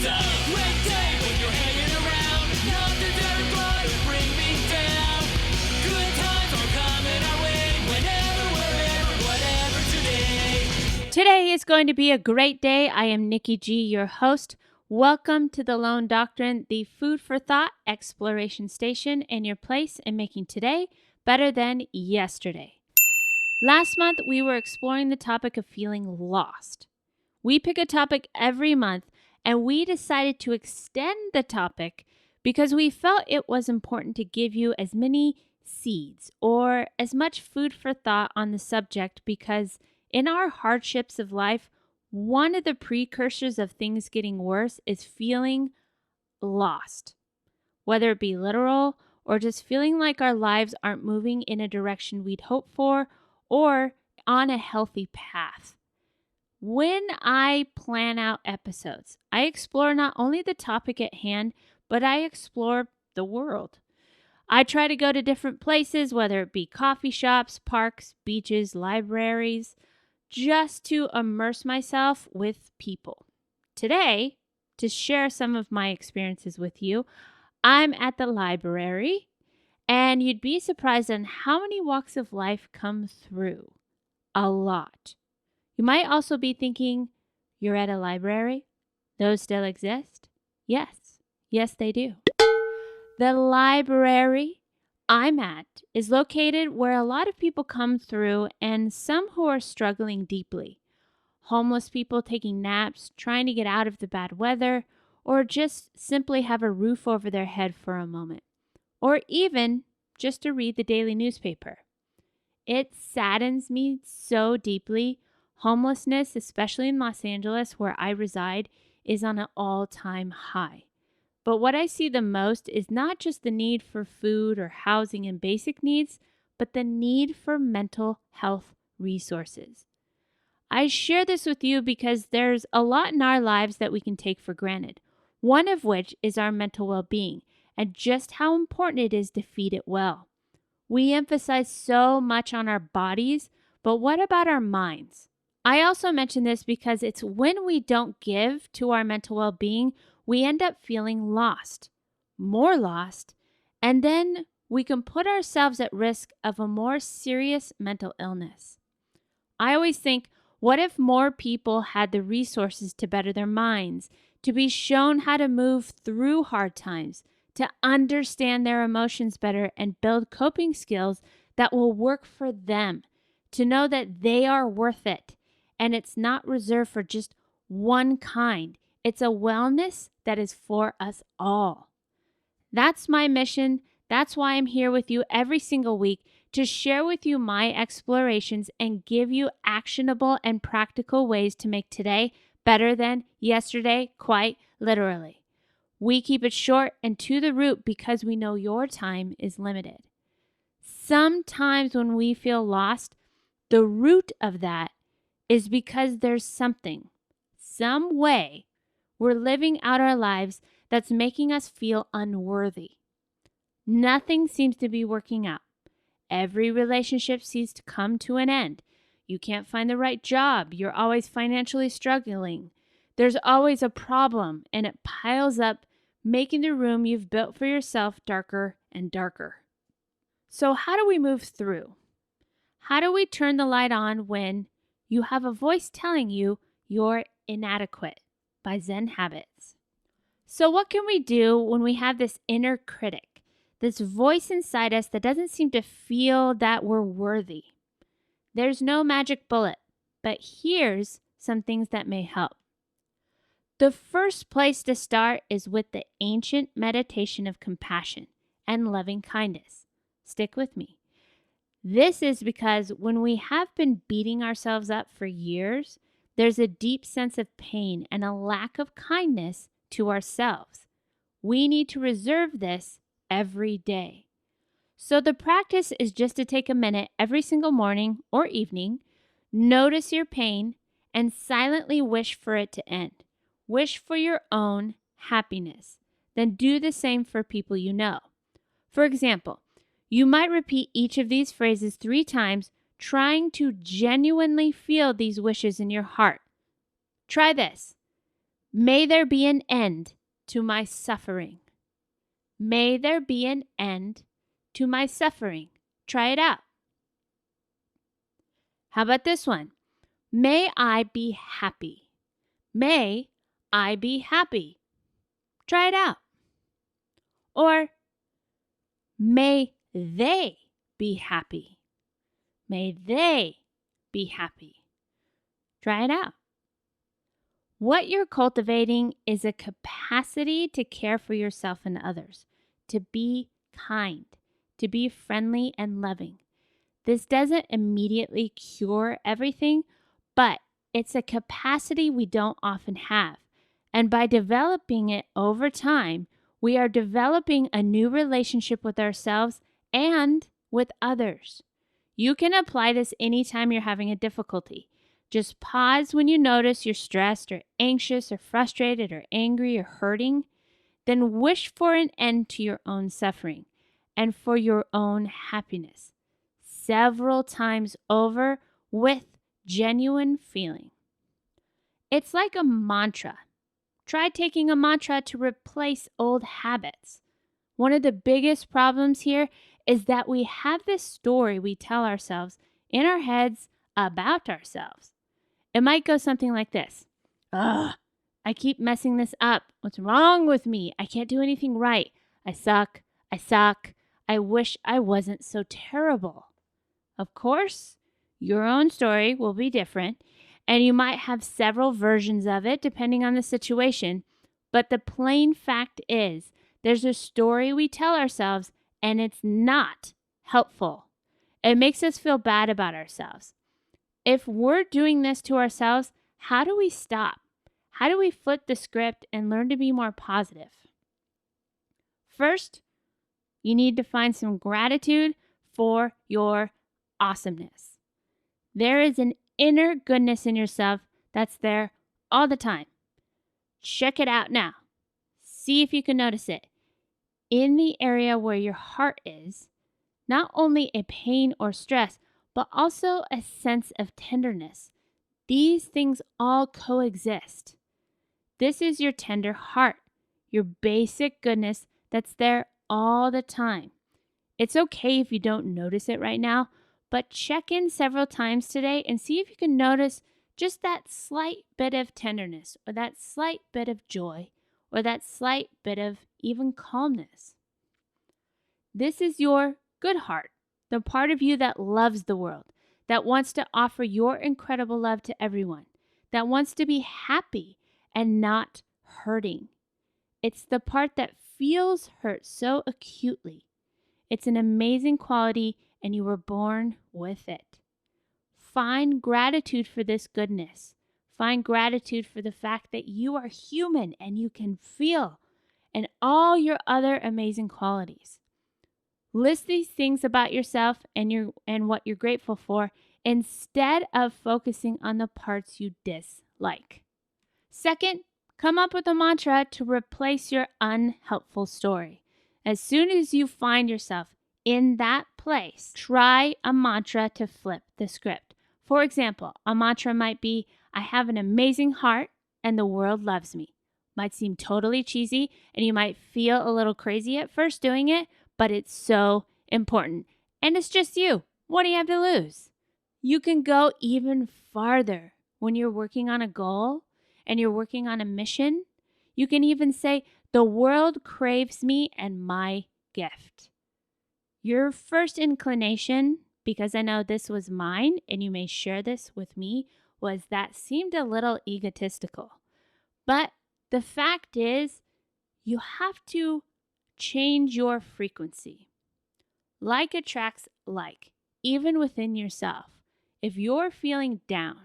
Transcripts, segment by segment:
a great day when you're hanging around. Nothing's ever gonna bring me down. Good times are coming our way. Whenever, wherever, whatever today. Today is going to be a great day. I am Nikki G, your host. Welcome to the Lone Doctrine, the food for thought exploration station, and your place in making today better than yesterday. Last month, we were exploring the topic of feeling lost. We pick a topic every month, and we decided to extend the topic because we felt it was important to give you as many seeds or as much food for thought on the subject, because in our hardships of life, one of the precursors of things getting worse is feeling lost, whether it be literal or just feeling like our lives aren't moving in a direction we'd hoped for or on a healthy path. When I plan out episodes, I explore not only the topic at hand, but I explore the world. I try to go to different places, whether it be coffee shops, parks, beaches, libraries, just to immerse myself with people. Today, to share some of my experiences with you, I'm at the library, and you'd be surprised on how many walks of life come through. A lot. You might also be thinking, you're at a library? Those still exist? Yes. Yes, they do. The library I'm at is located where a lot of people come through, and some who are struggling deeply. Homeless people taking naps, trying to get out of the bad weather, or just simply have a roof over their head for a moment. Or even just to read the daily newspaper. It saddens me so deeply. Homelessness, especially in Los Angeles, where I reside, is on an all-time high. But what I see the most is not just the need for food or housing and basic needs, but the need for mental health resources. I share this with you because there's a lot in our lives that we can take for granted, one of which is our mental well-being and just how important it is to feed it well. We emphasize so much on our bodies, but what about our minds? I also mention this because it's when we don't give to our mental well-being, we end up feeling lost, more lost, and then we can put ourselves at risk of a more serious mental illness. I always think, what if more people had the resources to better their minds, to be shown how to move through hard times, to understand their emotions better and build coping skills that will work for them, to know that they are worth it, and it's not reserved for just one kind. It's a wellness that is for us all. That's my mission. That's why I'm here with you every single week to share with you my explorations and give you actionable and practical ways to make today better than yesterday, quite literally. We keep it short and to the root because we know your time is limited. Sometimes when we feel lost, the root of that is because there's something, some way we're living out our lives that's making us feel unworthy. Nothing seems to be working out. Every relationship seems to come to an end. You can't find the right job. You're always financially struggling. There's always a problem, and it piles up, making the room you've built for yourself darker and darker. So how do we move through? How do we turn the light on when you have a voice telling you you're inadequate? By Zen Habits. So what can we do when we have this inner critic, this voice inside us that doesn't seem to feel that we're worthy? There's no magic bullet, but here's some things that may help. The first place to start is with the ancient meditation of compassion and loving kindness. Stick with me. This is because when we have been beating ourselves up for years, there's a deep sense of pain and a lack of kindness to ourselves. We need to reserve this every day. So the practice is just to take a minute every single morning or evening, notice your pain, and silently wish for it to end. Wish for your own happiness. Then do the same for people you know. For example, you might repeat each of these phrases 3 times, trying to genuinely feel these wishes in your heart. Try this. May there be an end to my suffering. May there be an end to my suffering. Try it out. How about this one? May I be happy. May I be happy. Try it out. Or may they be happy. May they be happy. Try it out. What you're cultivating is a capacity to care for yourself and others, to be kind, to be friendly and loving. This doesn't immediately cure everything, but it's a capacity we don't often have. And by developing it over time, we are developing a new relationship with ourselves and with others. You can apply this anytime you're having a difficulty. Just pause when you notice you're stressed or anxious or frustrated or angry or hurting. Then wish for an end to your own suffering and for your own happiness several times over with genuine feeling. It's like a mantra. Try taking a mantra to replace old habits. One of the biggest problems here is that we have this story we tell ourselves in our heads about ourselves. It might go something like this. Ugh, I keep messing this up. What's wrong with me? I can't do anything right. I suck. I suck. I wish I wasn't so terrible. Of course, your own story will be different, and you might have several versions of it depending on the situation. But the plain fact is, there's a story we tell ourselves, and it's not helpful. It makes us feel bad about ourselves. If we're doing this to ourselves, how do we stop? How do we flip the script and learn to be more positive? First, you need to find some gratitude for your awesomeness. There is an inner goodness in yourself that's there all the time. Check it out now. See if you can notice it. In the area where your heart is, not only a pain or stress, but also a sense of tenderness. These things all coexist. This is your tender heart, your basic goodness that's there all the time. It's okay if you don't notice it right now, but check in several times today and see if you can notice just that slight bit of tenderness or that slight bit of joy or that slight bit of even calmness. This is your good heart, the part of you that loves the world, that wants to offer your incredible love to everyone, that wants to be happy and not hurting. It's the part that feels hurt so acutely. It's an amazing quality, and you were born with it. Find gratitude for this goodness. Find gratitude for the fact that you are human and you can feel, and all your other amazing qualities. List these things about yourself and what you're grateful for instead of focusing on the parts you dislike. Second, come up with a mantra to replace your unhelpful story. As soon as you find yourself in that place, try a mantra to flip the script. For example, a mantra might be, I have an amazing heart and the world loves me. Might seem totally cheesy and you might feel a little crazy at first doing it, but it's so important. And it's just you. What do you have to lose? You can go even farther when you're working on a goal and you're working on a mission. You can even say, the world craves me and my gift. Your first inclination, because I know this was mine and you may share this with me, was that seemed a little egotistical. But the fact is, you have to change your frequency. Like attracts like, even within yourself. If you're feeling down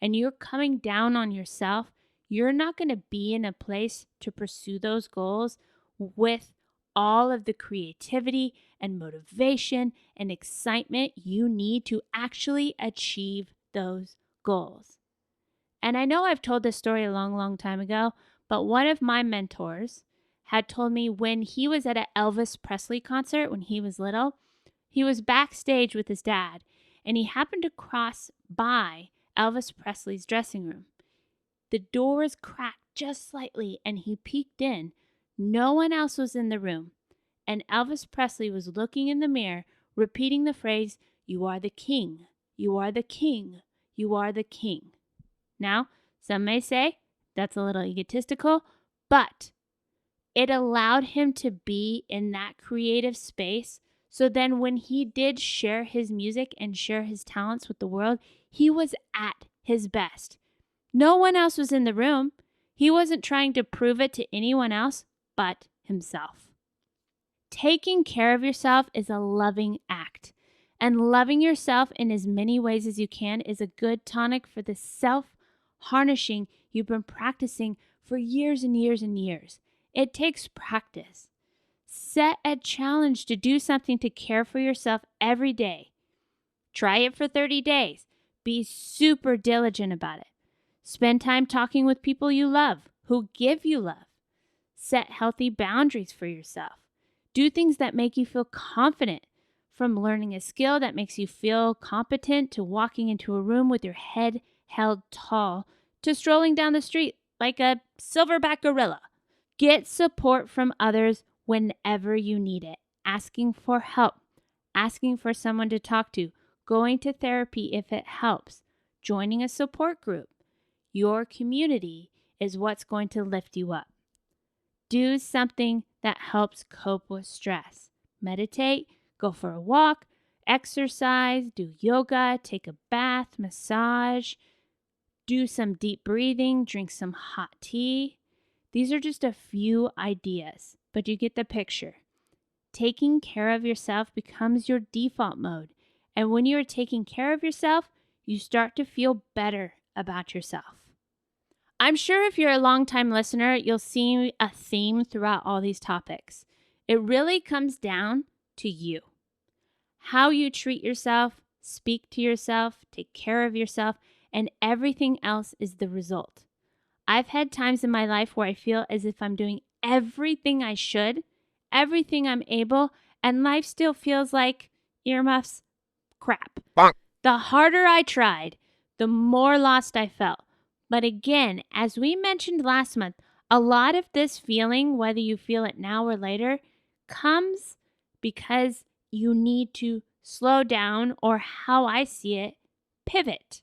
and you're coming down on yourself, you're not going to be in a place to pursue those goals with all of the creativity and motivation and excitement you need to actually achieve those goals. And I know I've told this story a long, long time ago, but one of my mentors had told me when he was at an Elvis Presley concert when he was little, he was backstage with his dad, and he happened to cross by Elvis Presley's dressing room. The doors cracked just slightly, and he peeked in. No one else was in the room, and Elvis Presley was looking in the mirror, repeating the phrase, "You are the king, you are the king, you are the king." Now, some may say that's a little egotistical, but it allowed him to be in that creative space. So then when he did share his music and share his talents with the world, he was at his best. No one else was in the room. He wasn't trying to prove it to anyone else but himself. Taking care of yourself is a loving act, and loving yourself in as many ways as you can is a good tonic for the self-harnessing you've been practicing for years and years and years. It takes practice. Set a challenge to do something to care for yourself every day. Try it for 30 days. Be super diligent about it. Spend time talking with people you love, who give you love. Set healthy boundaries for yourself. Do things that make you feel confident, from learning a skill that makes you feel competent to walking into a room with your head held tall to strolling down the street like a silverback gorilla. Get support from others whenever you need it. Asking for help, asking for someone to talk to, going to therapy if it helps, joining a support group. Your community is what's going to lift you up. Do something that helps cope with stress. Meditate, go for a walk, exercise, do yoga, take a bath, massage, do some deep breathing, drink some hot tea. These are just a few ideas, but you get the picture. Taking care of yourself becomes your default mode, and when you are taking care of yourself, you start to feel better about yourself. I'm sure if you're a longtime listener, you'll see a theme throughout all these topics. It really comes down to you. How you treat yourself, speak to yourself, take care of yourself, and everything else is the result. I've had times in my life where I feel as if I'm doing everything I should, everything I'm able, and life still feels like earmuffs, crap. Bonk. The harder I tried, the more lost I felt. But again, as we mentioned last month, a lot of this feeling, whether you feel it now or later, comes because you need to slow down, or how I see it, pivot.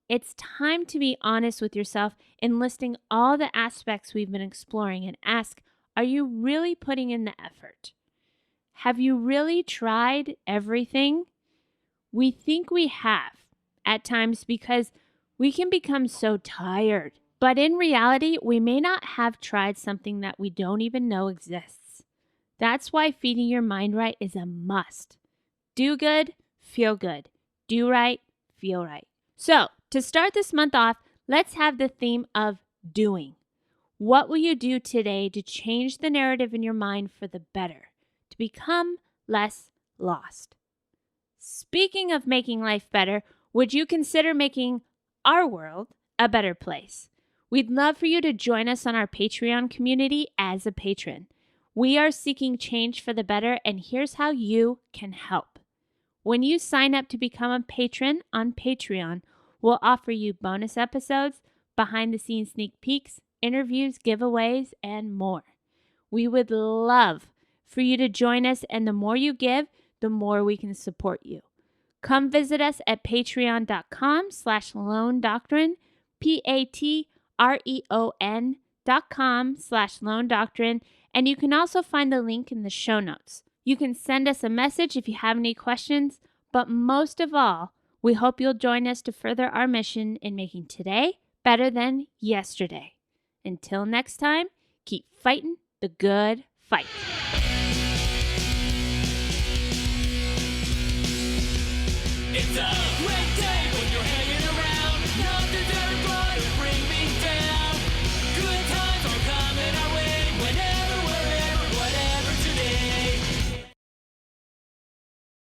It's time to be honest with yourself in listing all the aspects we've been exploring and ask, are you really putting in the effort? Have you really tried everything? We think we have at times because we can become so tired. But in reality, we may not have tried something that we don't even know exists. That's why feeding your mind right is a must. Do good, feel good. Do right, feel right. So, to start this month off, let's have the theme of doing. What will you do today to change the narrative in your mind for the better, to become less lost? Speaking of making life better, would you consider making our world a better place? We'd love for you to join us on our Patreon community as a patron. We are seeking change for the better, and here's how you can help. When you sign up to become a patron on Patreon, we'll offer you bonus episodes, behind-the-scenes sneak peeks, interviews, giveaways, and more. We would love for you to join us, and the more you give, the more we can support you. Come visit us at patreon.com/lonedoctrine, patreon.com/lonedoctrine, and you can also find the link in the show notes. You can send us a message if you have any questions, but most of all, we hope you'll join us to further our mission in making today better than yesterday. Until next time, keep fighting the good fight. It's a great day.